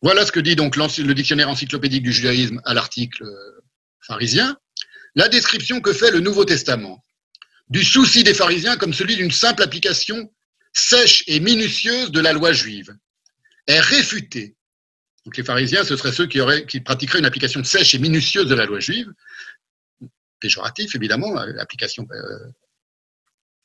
Voilà ce que dit donc le dictionnaire encyclopédique du judaïsme à l'article pharisien. La description que fait le Nouveau Testament du souci des pharisiens comme celui d'une simple application sèche et minutieuse de la loi juive est réfutée. Donc les pharisiens, ce seraient ceux qui pratiqueraient une application sèche et minutieuse de la loi juive, péjoratif évidemment, application,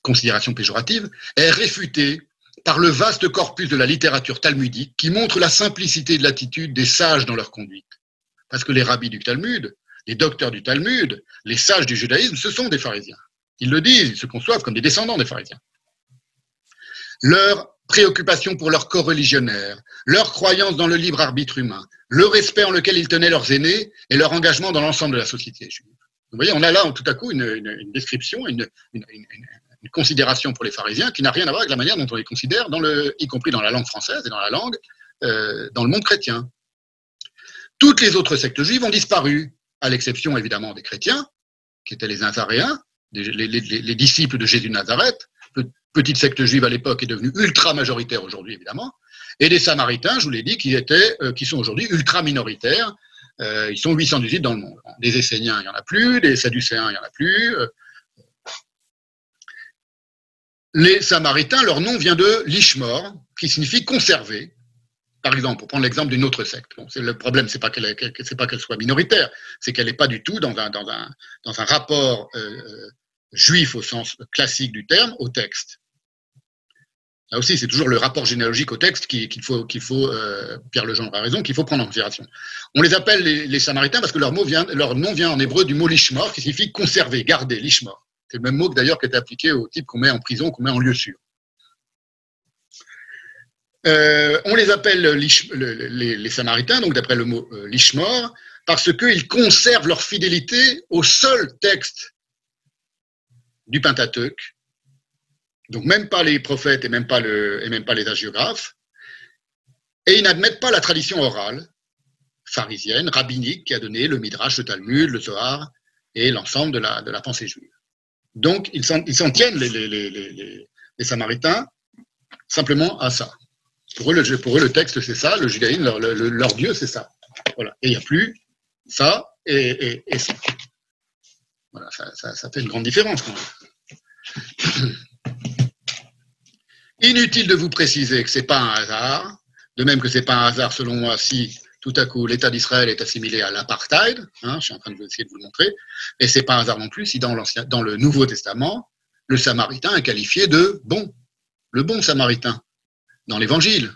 considération péjorative, est réfutée par le vaste corpus de la littérature talmudique qui montre la simplicité de l'attitude des sages dans leur conduite. Parce que les rabbis du Talmud, les docteurs du Talmud, les sages du judaïsme, ce sont des pharisiens. Ils le disent, ils se conçoivent comme des descendants des pharisiens. Leur préoccupation pour leurs coreligionnaires, leur croyance dans le libre arbitre humain, le respect en lequel ils tenaient leurs aînés et leur engagement dans l'ensemble de la société juive. Vous voyez, on a là tout à coup une description, une considération pour les pharisiens qui n'a rien à voir avec la manière dont on les considère, y compris dans la langue française et dans la langue, dans le monde chrétien. Toutes les autres sectes juives ont disparu, à l'exception évidemment des chrétiens, qui étaient les Nazaréens, les disciples de Jésus de Nazareth. Petite secte juive à l'époque est devenue ultra majoritaire aujourd'hui évidemment, et des Samaritains, je vous l'ai dit, qui sont aujourd'hui ultra minoritaires. Ils sont 818 dans le monde. Des Esséniens, il n'y en a plus, des Sadducéens, il n'y en a plus. Les Samaritains, leur nom vient de Lishmor, qui signifie conserver. Par exemple, pour prendre l'exemple d'une autre secte. Bon, le problème, c'est pas qu'elle soit minoritaire, c'est qu'elle n'est pas du tout dans un rapport juif au sens classique du terme, au texte. Là aussi, c'est toujours le rapport généalogique au texte qu'il faut Pierre Legendre a raison, qu'il faut prendre en considération. On les appelle les Samaritains parce que leur nom vient en hébreu du mot lishmor, qui signifie conserver, garder, lishmor. C'est le même mot d'ailleurs qui est appliqué au type qu'on met en prison, qu'on met en lieu sûr. On les appelle les Samaritains, donc d'après le mot lishmor, parce qu'ils conservent leur fidélité au seul texte du Pentateuque, donc même pas les prophètes et même pas les hagiographes, et ils n'admettent pas la tradition orale pharisienne, rabbinique, qui a donné le Midrash, le Talmud, le Zohar et l'ensemble de la pensée juive. Donc ils s'en tiennent, les Samaritains, simplement à ça. Pour eux, le texte, c'est ça, le judaïsme, leur Dieu, c'est ça. Voilà. Et il n'y a plus ça et ça. Voilà, ça fait une grande différence quand même. Inutile de vous préciser que ce n'est pas un hasard, de même que ce n'est pas un hasard selon moi si tout à coup l'État d'Israël est assimilé à l'apartheid, je suis en train d'essayer de vous le montrer, et ce n'est pas un hasard non plus si dans le Nouveau Testament, le Samaritain est qualifié de bon, le bon Samaritain, dans l'Évangile.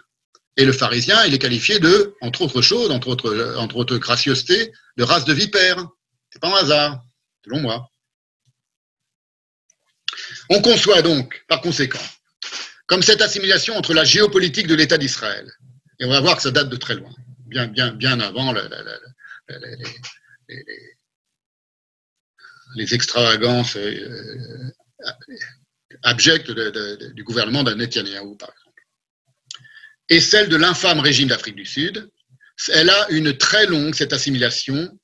Et le pharisien, il est qualifié de, entre autres choses, entre autres gracieuseté, de race de vipère. Ce n'est pas un hasard, selon moi. On conçoit donc, par conséquent, comme cette assimilation entre la géopolitique de l'État d'Israël, et on va voir que ça date de très loin, bien avant les extravagances abjectes du gouvernement de Netanyahou, par exemple, et celle de l'infâme régime d'Afrique du Sud. Elle a une très longue, cette assimilation,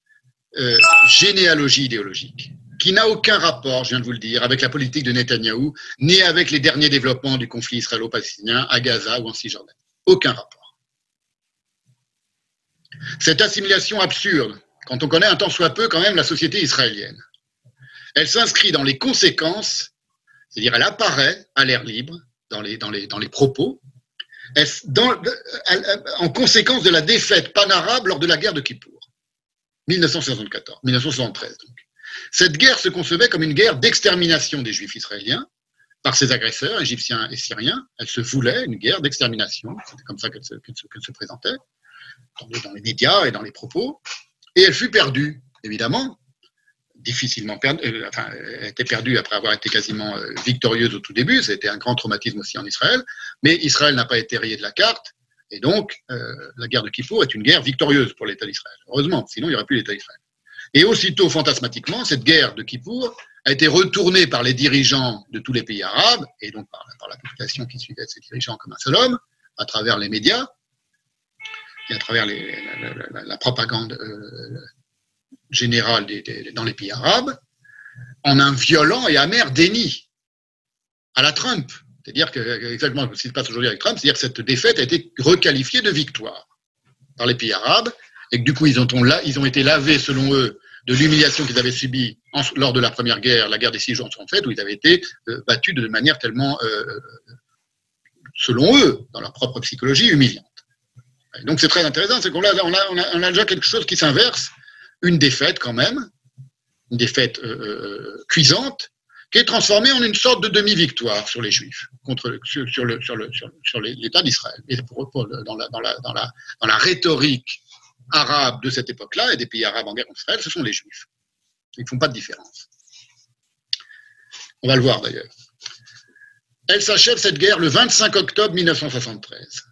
généalogie idéologique, qui n'a aucun rapport, je viens de vous le dire, avec la politique de Netanyahou, ni avec les derniers développements du conflit israélo-palestinien à Gaza ou en Cisjordanie. Aucun rapport. Cette assimilation absurde, quand on connaît un tant soit peu quand même la société israélienne, elle s'inscrit dans les conséquences, c'est-à-dire elle apparaît à l'air libre, dans les propos, en conséquence de la défaite panarabe lors de la guerre de Kippour, 1973 donc. Cette guerre se concevait comme une guerre d'extermination des Juifs israéliens par ses agresseurs, égyptiens et syriens. Elle se voulait une guerre d'extermination, c'était comme ça qu'elle se présentait, dans les médias et dans les propos, et elle fut perdue, évidemment, difficilement perdue, elle était perdue après avoir été quasiment victorieuse au tout début, c'était un grand traumatisme aussi en Israël, mais Israël n'a pas été rayé de la carte, et donc la guerre de Kippour est une guerre victorieuse pour l'État d'Israël, heureusement, sinon il n'y aurait plus l'État d'Israël. Et aussitôt, fantasmatiquement, cette guerre de Kippour a été retournée par les dirigeants de tous les pays arabes, et donc par la population qui suivait ces dirigeants comme un seul homme, à travers les médias, et à travers la propagande générale dans les pays arabes, en un violent et amer déni à la Trump. C'est-à-dire que, exactement ce qui se passe aujourd'hui avec Trump, c'est-à-dire que cette défaite a été requalifiée de victoire. par les pays arabes, et que du coup, ils ont été lavés, selon eux, de l'humiliation qu'ils avaient subie lors de la première guerre, la guerre des 6 jours en fait, où ils avaient été battus de manière tellement, selon eux, dans leur propre psychologie, humiliante. Et donc c'est très intéressant, c'est qu'on a déjà quelque chose qui s'inverse, une défaite quand même, une défaite cuisante, qui est transformée en une sorte de demi-victoire sur les Juifs, sur l'État d'Israël. Et dans la rhétorique arabe de cette époque-là, et des pays arabes en guerre contre Israël, ce sont les Juifs. Ils ne font pas de différence. On va le voir d'ailleurs. Elle s'achève, cette guerre, le 25 octobre 1973.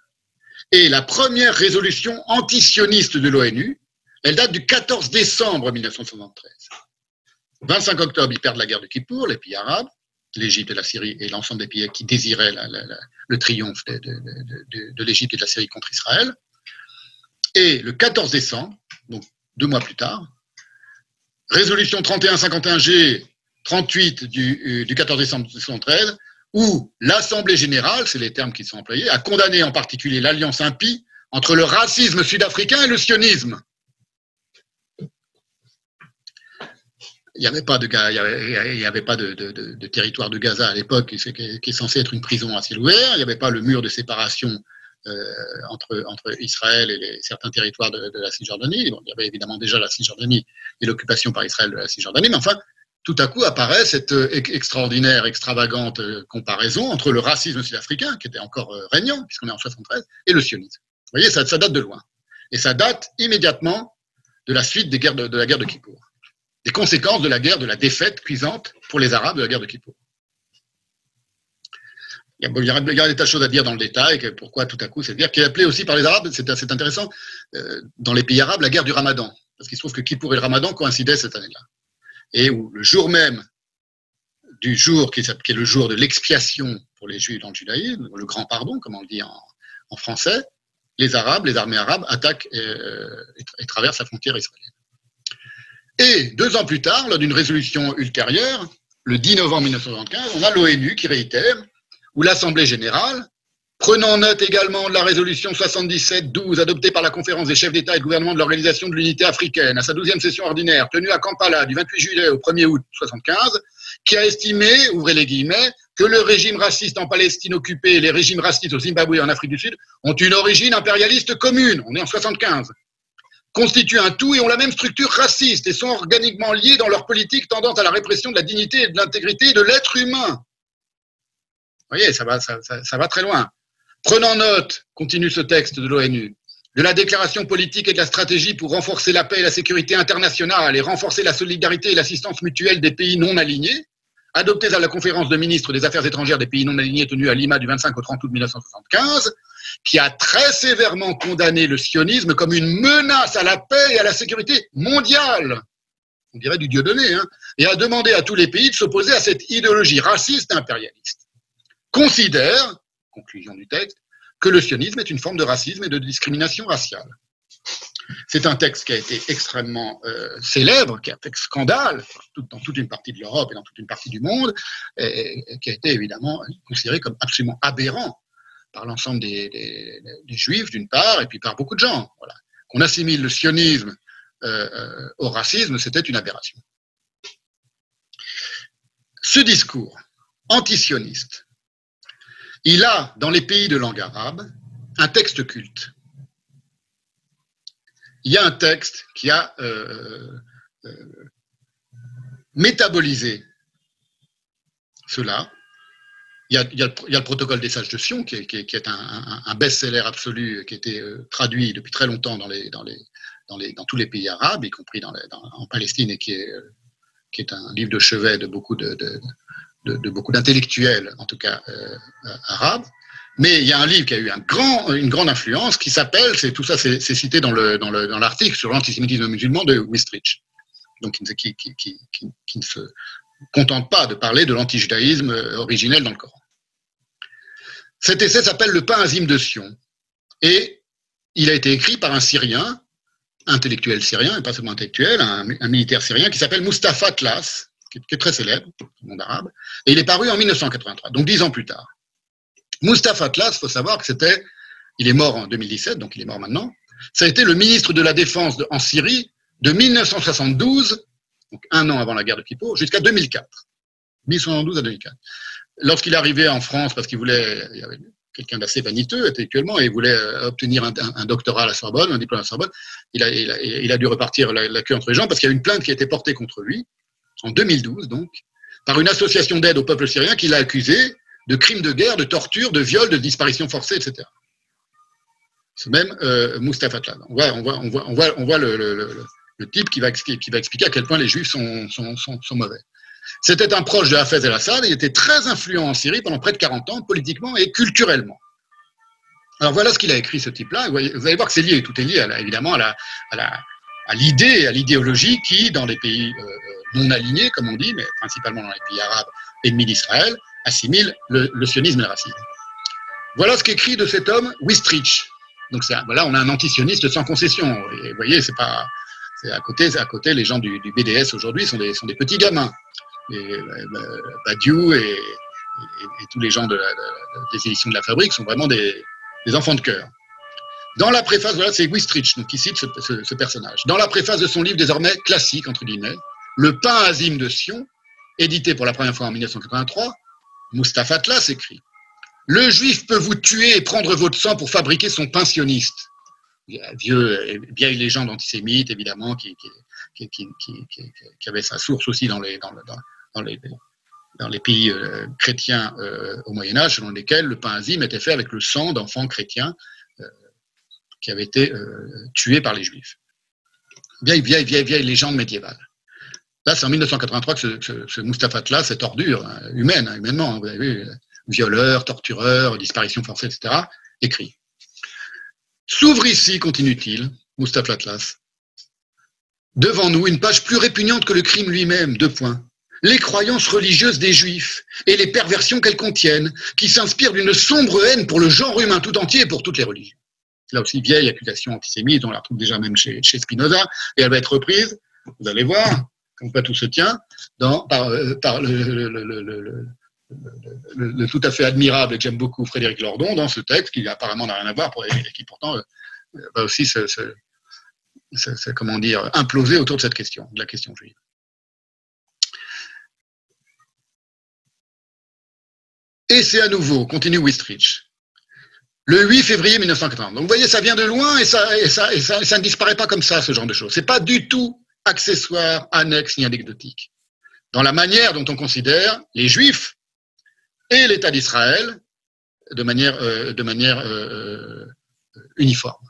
Et la première résolution antisioniste de l'ONU, elle date du 14 décembre 1973. 25 octobre, ils perdent la guerre de Kippour, les pays arabes, l'Égypte et la Syrie et l'ensemble des pays qui désiraient le triomphe de l'Égypte et de la Syrie contre Israël. Et le 14 décembre, donc 2 mois plus tard, résolution 3151G 38 du 14 décembre 1973, où l'Assemblée générale, c'est les termes qui sont employés, a condamné en particulier l'alliance impie entre le racisme sud-africain et le sionisme. Il n'y avait pas de territoire de Gaza à l'époque qui est censé être une prison à ciel ouvert. Il n'y avait pas le mur de séparation entre Israël et certains territoires de la Cisjordanie. Bon, il y avait évidemment déjà la Cisjordanie et l'occupation par Israël de la Cisjordanie, mais enfin, tout à coup apparaît cette extraordinaire, extravagante comparaison entre le racisme sud-africain, qui était encore régnant, puisqu'on est en 73, et le sionisme. Vous voyez, ça date de loin. Et ça date immédiatement de la suite de la guerre de Kippour. Des conséquences de la guerre, de la défaite cuisante pour les Arabes de la guerre de Kippour. Il y a des tas de choses à dire dans le détail, pourquoi tout à coup cette guerre, qui est appelée aussi par les Arabes, c'est intéressant, dans les pays arabes, la guerre du Ramadan. Parce qu'il se trouve que Kippour et le Ramadan coïncidaient cette année-là. Et où le jour même du jour qui est le jour de l'expiation pour les Juifs dans le judaïsme, le grand pardon, comme on le dit en français, les Arabes, les armées arabes attaquent et traversent la frontière israélienne. Et 2 ans plus tard, lors d'une résolution ultérieure, le 10 novembre 1975, on a l'ONU qui réitère, où l'Assemblée générale, prenant note également de la résolution 77-12 adoptée par la conférence des chefs d'État et de gouvernement de l'Organisation de l'Unité africaine à sa 12e session ordinaire tenue à Kampala du 28 juillet au 1er août 1975, qui a estimé, ouvrez les guillemets, que le régime raciste en Palestine occupée et les régimes racistes au Zimbabwe et en Afrique du Sud ont une origine impérialiste commune, on est en 1975, constituent un tout et ont la même structure raciste et sont organiquement liés dans leur politique tendant à la répression de la dignité et de l'intégrité de l'être humain. Vous voyez, ça va très loin. Prenant note, continue ce texte de l'ONU, de la déclaration politique et de la stratégie pour renforcer la paix et la sécurité internationale et renforcer la solidarité et l'assistance mutuelle des pays non alignés, adoptées à la conférence de ministres des Affaires étrangères des pays non alignés tenue à Lima du 25 au 30 août 1975, qui a très sévèrement condamné le sionisme comme une menace à la paix et à la sécurité mondiale, on dirait du Dieudonné, hein, et a demandé à tous les pays de s'opposer à cette idéologie raciste et impérialiste. Considère, conclusion du texte, que le sionisme est une forme de racisme et de discrimination raciale. C'est un texte qui a été extrêmement célèbre, qui a fait scandale dans toute une partie de l'Europe et dans toute une partie du monde, et qui a été évidemment considéré comme absolument aberrant par l'ensemble des Juifs, d'une part, et puis par beaucoup de gens. Voilà. Qu'on assimile le sionisme au racisme, c'était une aberration. Ce discours antisioniste, il a, dans les pays de langue arabe, un texte culte. Il y a un texte qui a métabolisé cela. Il y a le protocole des sages de Sion, qui est un best-seller absolu, qui a été traduit depuis très longtemps dans tous les pays arabes, y compris en Palestine, et qui est un livre de chevet de beaucoup d'intellectuels, en tout cas arabes. Mais il y a un livre qui a eu une grande influence qui s'appelle, tout ça c'est cité dans l'article sur l'antisémitisme musulman de Wistrich, donc qui ne se contente pas de parler de l'antijudaïsme originel dans le Coran. Cet essai s'appelle Le pain azime de Sion, et il a été écrit par un Syrien, intellectuel syrien, et pas seulement intellectuel, un militaire syrien qui s'appelle Mustafa Tlass, qui est très célèbre dans le monde arabe, et il est paru en 1983, donc 10 ans plus tard. Mustafa Tlass, il faut savoir que il est mort en 2017, donc il est mort maintenant, Ça a été le ministre de la Défense en Syrie de 1972, donc un an avant la guerre de Kippour, jusqu'à 2004. 1972 à 2004. Lorsqu'il est arrivé en France, parce qu'il voulait, il y avait quelqu'un d'assez vaniteux intellectuellement, et il voulait obtenir un doctorat à la Sorbonne, un diplôme à la Sorbonne, il a dû repartir la queue entre les jambes, parce qu'il y a une plainte qui a été portée contre lui, en 2012 donc, par une association d'aide au peuple syrien qui l'a accusé de crimes de guerre, de torture, de viol, de disparition forcée, etc. C'est même Mustapha Tlass. On voit le type qui va expliquer à quel point les Juifs sont mauvais. C'était un proche de Hafez el-Assad, il était très influent en Syrie pendant près de 40 ans, politiquement et culturellement. Alors voilà ce qu'il a écrit, ce type-là. Vous allez voir que c'est lié, tout est lié évidemment à l'idée, à l'idéologie qui, dans les pays non alignés, comme on dit, mais principalement dans les pays arabes ennemis d'Israël, assimile le sionisme et le racisme. Voilà ce qu'écrit de cet homme Wistrich. Donc voilà, on a un antisioniste sans concession. Et vous voyez, c'est à côté, les gens du BDS aujourd'hui sont des petits gamins. Et Badiou et tous les gens des éditions de la Fabrique sont vraiment des enfants de cœur. Dans la préface, voilà, c'est Wistrich donc, qui cite ce personnage. Dans la préface de son livre désormais classique, entre guillemets, Le pain azime de Sion, édité pour la première fois en 1983, Mustapha Tlass écrit « Le juif peut vous tuer et prendre votre sang pour fabriquer son pain sioniste. » Vieille légende antisémite, évidemment, qui avait sa source aussi dans les pays chrétiens au Moyen-Âge, selon lesquels le pain azime était fait avec le sang d'enfants chrétiens qui avaient été tués par les Juifs. Vieille légende médiévale. Là, c'est en 1983 que ce Mustapha Tlass, cette ordure humainement, vous avez vu, violeur, tortureur, disparition forcée, etc., écrit. S'ouvre ici, continue-t-il, Mustapha Tlass, devant nous une page plus répugnante que le crime lui-même, 2 points. Les croyances religieuses des Juifs et les perversions qu'elles contiennent, qui s'inspirent d'une sombre haine pour le genre humain tout entier et pour toutes les religions. Là aussi, vieille accusation antisémite, on la retrouve déjà même chez Spinoza, et elle va être reprise, vous allez voir, comme pas tout se tient, par le tout à fait admirable et que j'aime beaucoup Frédéric Lordon dans ce texte qui apparemment n'a rien à voir et qui pourtant va aussi comment dire, imploser autour de cette question, de la question juive. Et c'est à nouveau, continue Wistrich, le 8 février 1980. Donc vous voyez, ça vient de loin et ça ne disparaît pas comme ça, ce genre de choses. C'est pas du tout accessoire, annexe ni anecdotique. Dans la manière dont on considère les Juifs et l'État d'Israël de manière uniforme.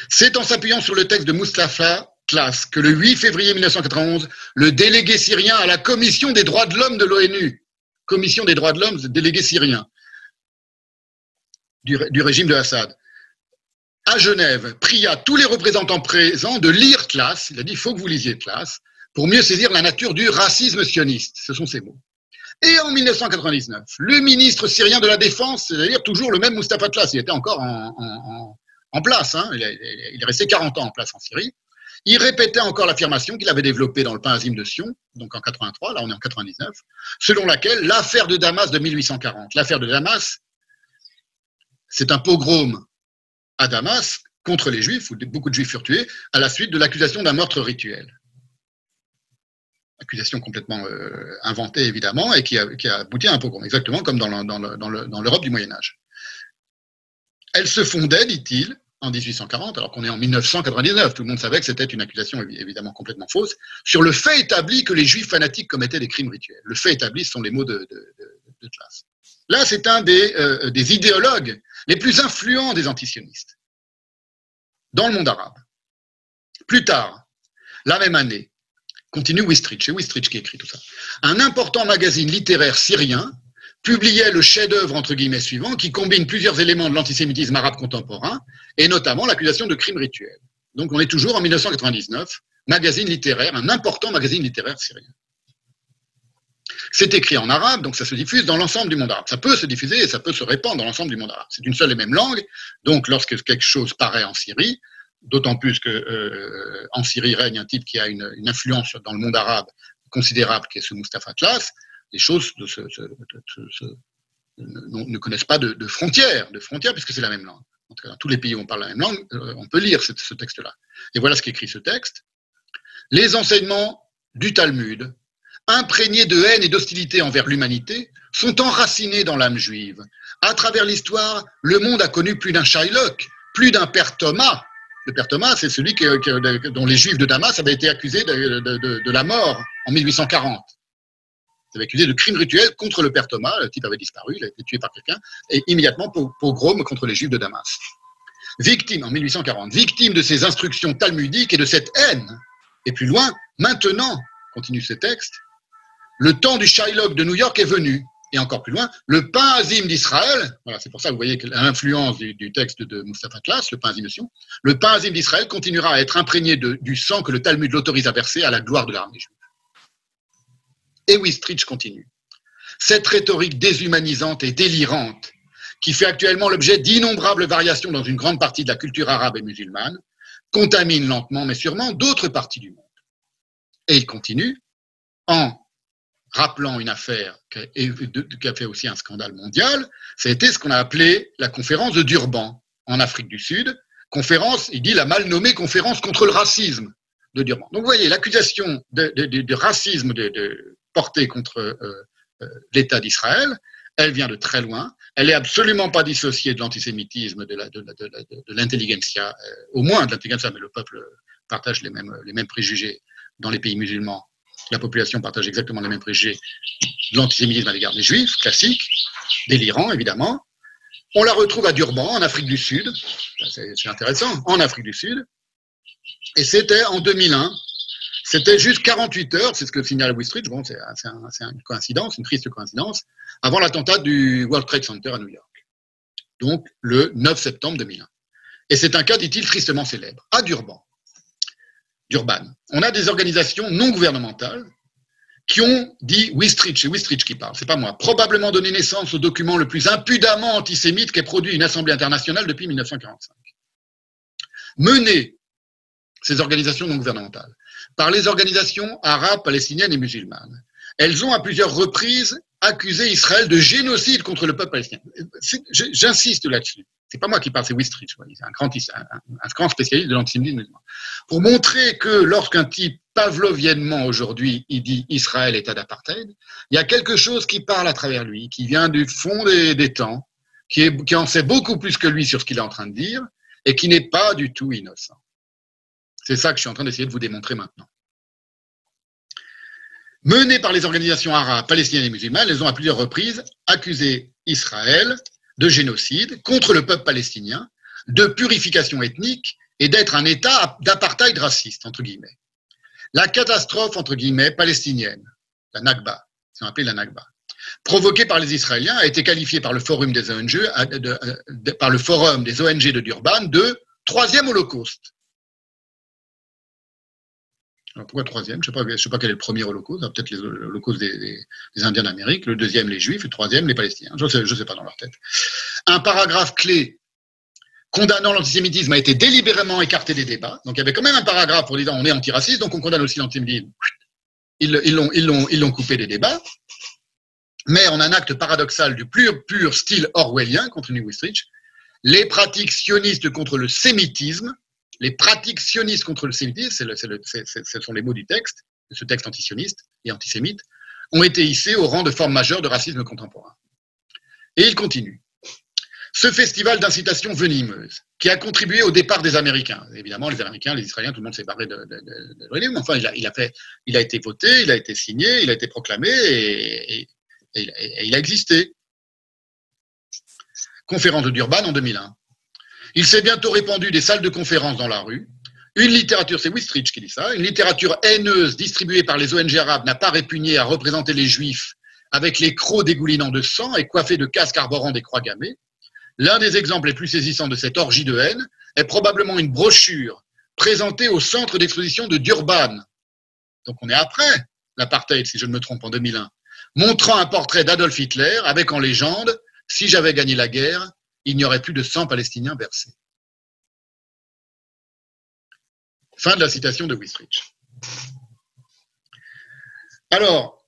C'est en s'appuyant sur le texte de Mustapha Tlass que le 8 février 1991, le délégué syrien à la Commission des droits de l'homme de l'ONU, Commission des droits de l'homme, délégué syrien du régime de Assad, à Genève, pria tous les représentants présents de lire Tlass, il a dit il faut que vous lisiez Tlass, pour mieux saisir la nature du racisme sioniste, ce sont ses mots. Et en 1999, le ministre syrien de la Défense, c'est-à-dire toujours le même Mustapha Tlass, il était encore en place, hein, il est resté 40 ans en place en Syrie, il répétait encore l'affirmation qu'il avait développée dans le pain azime de Sion, donc en 83, là on est en 99, selon laquelle l'affaire de Damas de 1840, l'affaire de Damas, c'est un pogrom à Damas contre les Juifs, où beaucoup de Juifs furent tués, à la suite de l'accusation d'un meurtre rituel. Accusation complètement inventée, évidemment, et qui a abouti à un pogrom, exactement comme dans l'Europe du Moyen-Âge. Elle se fondait, dit-il, en 1840, alors qu'on est en 1999, tout le monde savait que c'était une accusation évidemment complètement fausse, sur le fait établi que les Juifs fanatiques commettaient des crimes rituels. Le fait établi, ce sont les mots de Tlass. Là, c'est un des idéologues les plus influents des antisionistes dans le monde arabe. Plus tard, la même année, continue Wistrich, c'est Wistrich qui écrit tout ça, un important magazine littéraire syrien publiait le chef-d'œuvre entre guillemets suivant qui combine plusieurs éléments de l'antisémitisme arabe contemporain et notamment l'accusation de crimes rituels. Donc on est toujours en 1999, magazine littéraire, un important magazine littéraire syrien. C'est écrit en arabe, donc ça se diffuse dans l'ensemble du monde arabe. Ça peut se diffuser et ça peut se répandre dans l'ensemble du monde arabe. C'est une seule et même langue, donc lorsque quelque chose paraît en Syrie, d'autant plus qu'en Syrie règne un type qui a une influence dans le monde arabe considérable, qui est ce Mustapha Tlass, les choses ne connaissent pas de frontières, puisque c'est la même langue. en tout cas dans tous les pays où on parle la même langue, on peut lire ce texte-là. Et voilà ce qu'écrit ce texte. Les enseignements du Talmud, imprégnés de haine et d'hostilité envers l'humanité, sont enracinés dans l'âme juive. À travers l'histoire, le monde a connu plus d'un Shylock, plus d'un père Thomas. Le père Thomas, c'est celui dont les Juifs de Damas avaient été accusés de la mort en 1840. Ils avaient accusé de crimes rituels contre le père Thomas. Le type avait disparu, il a été tué par quelqu'un, et immédiatement pogrom contre les Juifs de Damas. Victime, en 1840, victime de ces instructions talmudiques et de cette haine. Et plus loin, maintenant, continue ce texte, le temps du Shylock de New York est venu. Et encore plus loin, le pain azim d'Israël, voilà, c'est pour ça que vous voyez que l'influence du texte de Mustapha Klass, le pain azim mission, le pain azim d'Israël continuera à être imprégné du sang que le Talmud l'autorise à verser à la gloire de l'armée juive. Et Wistrich continue. Cette rhétorique déshumanisante et délirante, qui fait actuellement l'objet d'innombrables variations dans une grande partie de la culture arabe et musulmane, contamine lentement mais sûrement d'autres parties du monde. Et il continue en rappelant une affaire qui a fait aussi un scandale mondial, ça a été ce qu'on a appelé la conférence de Durban en Afrique du Sud. Conférence, il dit la mal nommée conférence contre le racisme de Durban. Donc vous voyez, l'accusation de racisme portée contre l'État d'Israël, elle vient de très loin. Elle n'est absolument pas dissociée de l'antisémitisme, de l'intelligentsia, au moins de l'intelligentsia, mais le peuple partage les mêmes préjugés dans les pays musulmans. La population partage exactement les mêmes préjugés de l'antisémitisme à l'égard des Juifs, classique, délirant évidemment. On la retrouve à Durban, en Afrique du Sud, c'est intéressant, en Afrique du Sud, et c'était en 2001, c'était juste 48 heures, c'est ce que signale Wistrich, bon, c'est une coïncidence, une triste coïncidence, avant l'attentat du World Trade Center à New York, donc le 9 septembre 2001. Et c'est un cas, dit-il, tristement célèbre, à Durban. On a des organisations non gouvernementales qui ont dit Wistrich, c'est Wistrich qui parle, c'est pas moi, probablement donné naissance au document le plus impudemment antisémite qu'ait produit une assemblée internationale depuis 1945. Menées, ces organisations non gouvernementales, par les organisations arabes, palestiniennes et musulmanes, elles ont à plusieurs reprises accusé Israël de génocide contre le peuple palestinien. J'insiste là-dessus. C'est pas moi qui parle, c'est Wistrich, c'est un grand spécialiste de l'antisémitisme musulman. Pour montrer que lorsqu'un type pavloviennement aujourd'hui, il dit Israël état d'apartheid, il y a quelque chose qui parle à travers lui, qui vient du fond des temps, qui en sait beaucoup plus que lui sur ce qu'il est en train de dire, et qui n'est pas du tout innocent. C'est ça que je suis en train d'essayer de vous démontrer maintenant. Menées par les organisations arabes, palestiniennes et musulmanes, elles ont à plusieurs reprises accusé Israël de génocide contre le peuple palestinien, de purification ethnique et d'être un État d'apartheid raciste, entre guillemets. La catastrophe, entre guillemets, palestinienne, la Nakba, c'est appelé la Nakba, provoquée par les Israéliens, a été qualifiée par le Forum des ONG, de Durban de troisième holocauste. Alors pourquoi troisième? Je ne sais pas quel est le premier holocauste, peut-être l'holocauste des Indiens d'Amérique, le deuxième les Juifs, le troisième les Palestiniens. Je ne sais pas dans leur tête. Un paragraphe clé condamnant l'antisémitisme a été délibérément écarté des débats. Donc il y avait quand même un paragraphe pour dire on est antiraciste, donc on condamne aussi l'antisémitisme. Ils l'ont coupé des débats. Mais en un acte paradoxal du pur style orwellien, continue Wistrich, les pratiques sionistes contre le sémitisme, ce sont les mots du texte, de ce texte antisioniste et antisémite, ont été hissés au rang de forme majeure de racisme contemporain. Et il continue. Ce festival d'incitation venimeuse, qui a contribué au départ des Américains, évidemment les Américains, les Israéliens, tout le monde s'est barré de l'ONU, mais enfin il a été voté, il a été signé, il a été proclamé et il a existé. Conférence de Durban en 2001. Il s'est bientôt répandu des salles de conférences dans la rue. Une littérature, c'est Wistrich qui dit ça, une littérature haineuse distribuée par les ONG arabes n'a pas répugné à représenter les Juifs avec les crocs dégoulinants de sang et coiffés de casques arborant des croix gammées. L'un des exemples les plus saisissants de cette orgie de haine est probablement une brochure présentée au centre d'exposition de Durban. Donc on est après l'apartheid, si je ne me trompe, en 2001, montrant un portrait d'Adolf Hitler avec en légende « Si j'avais gagné la guerre, il n'y aurait plus de sang palestinien versé. » Fin de la citation de Wistrich. Alors,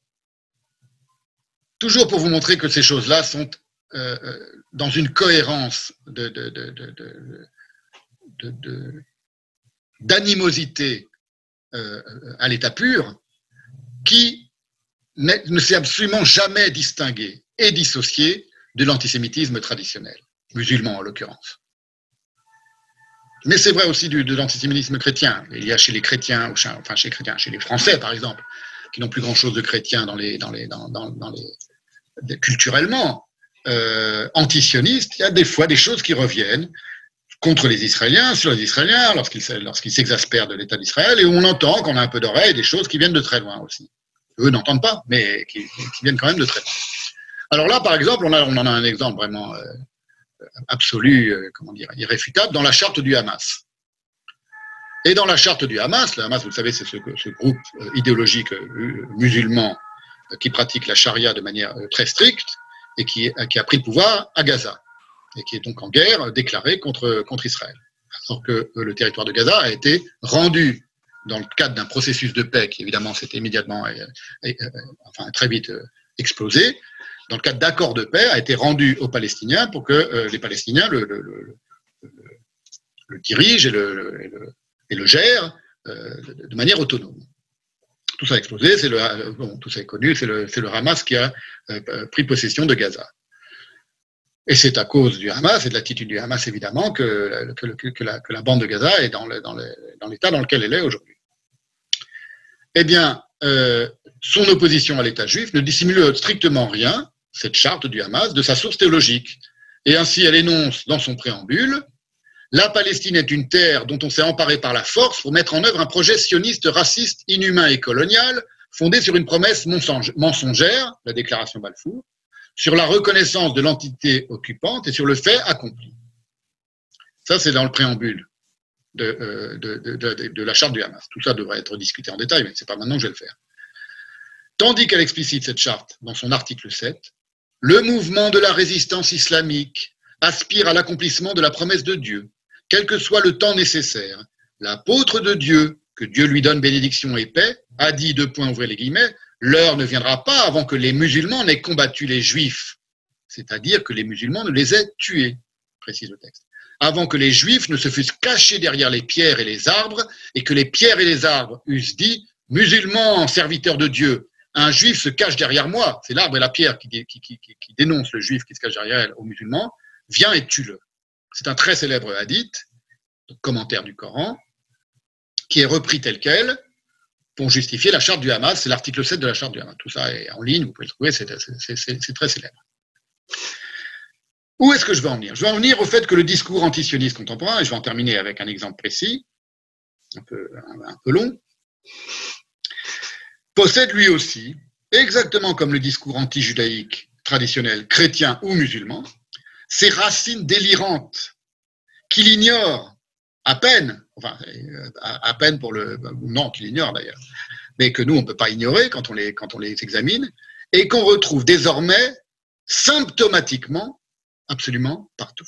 toujours pour vous montrer que ces choses-là sont dans une cohérence d'animosité à l'état pur qui ne s'est absolument jamais distingué et dissocié de l'antisémitisme traditionnel, musulman en l'occurrence. Mais c'est vrai aussi de l'antisémitisme chrétien. Il y a chez les chrétiens, enfin chez les Français par exemple, qui n'ont plus grand-chose de chrétien culturellement, antisionistes, il y a des fois des choses qui reviennent contre les Israéliens, sur les Israéliens, lorsqu'ils s'exaspèrent de l'État d'Israël, et on entend qu'on a un peu d'oreille des choses qui viennent de très loin aussi. Eux n'entendent pas, mais qui viennent quand même de très loin. Alors là, par exemple, on en a un exemple vraiment absolu, irréfutable, dans la charte du Hamas. Et dans la charte du Hamas, le Hamas, vous le savez, c'est ce groupe idéologique musulman qui pratique la charia de manière très stricte et qui a pris le pouvoir à Gaza et qui est donc en guerre déclarée contre Israël. Alors que le territoire de Gaza a été rendu dans le cadre d'un processus de paix qui évidemment s'est immédiatement, très vite explosé, dans le cadre d'accords de paix, a été rendu aux Palestiniens pour que les Palestiniens le dirigent et le gèrent de manière autonome. Tout ça a explosé, tout ça est connu, c'est le Hamas qui a pris possession de Gaza. Et c'est à cause du Hamas et de l'attitude du Hamas, évidemment, que la bande de Gaza est dans l'état dans lequel elle est aujourd'hui. Eh bien, son opposition à l'État juif ne dissimule strictement rien, cette charte du Hamas, de sa source théologique. Et ainsi, elle énonce dans son préambule: la Palestine est une terre dont on s'est emparé par la force pour mettre en œuvre un projet sioniste, raciste, inhumain et colonial, fondé sur une promesse mensongère, la déclaration Balfour, sur la reconnaissance de l'entité occupante et sur le fait accompli. Ça, c'est dans le préambule de la charte du Hamas. Tout ça devrait être discuté en détail, mais ce n'est pas maintenant que je vais le faire. Tandis qu'elle explicite cette charte dans son article 7, le mouvement de la résistance islamique aspire à l'accomplissement de la promesse de Dieu, quel que soit le temps nécessaire. L'apôtre de Dieu, que Dieu lui donne bénédiction et paix, a dit, ouvrez les guillemets, l'heure ne viendra pas avant que les musulmans n'aient combattu les juifs, c'est-à-dire que les musulmans ne les aient tués, précise le texte, avant que les juifs ne se fussent cachés derrière les pierres et les arbres, et que les pierres et les arbres eussent dit, musulmans, serviteurs de Dieu, un juif se cache derrière moi, c'est l'arbre et la pierre qui dénoncent le juif qui se cache derrière elle aux musulmans, viens et tue-le. C'est un très célèbre hadith, commentaire du Coran, qui est repris tel quel pour justifier la charte du Hamas, c'est l'article 7 de la charte du Hamas. Tout ça est en ligne, vous pouvez le trouver, c'est très célèbre. Où est-ce que je veux en venir? Je veux en venir au fait que le discours antisioniste contemporain, et je vais en terminer avec un exemple précis, un peu long, possède lui aussi, exactement comme le discours anti-judaïque traditionnel, chrétien ou musulman, ses racines délirantes qu'il ignore à peine, à peine non, qu'il ignore d'ailleurs, mais que nous on ne peut pas ignorer quand on les examine, et qu'on retrouve désormais symptomatiquement absolument partout.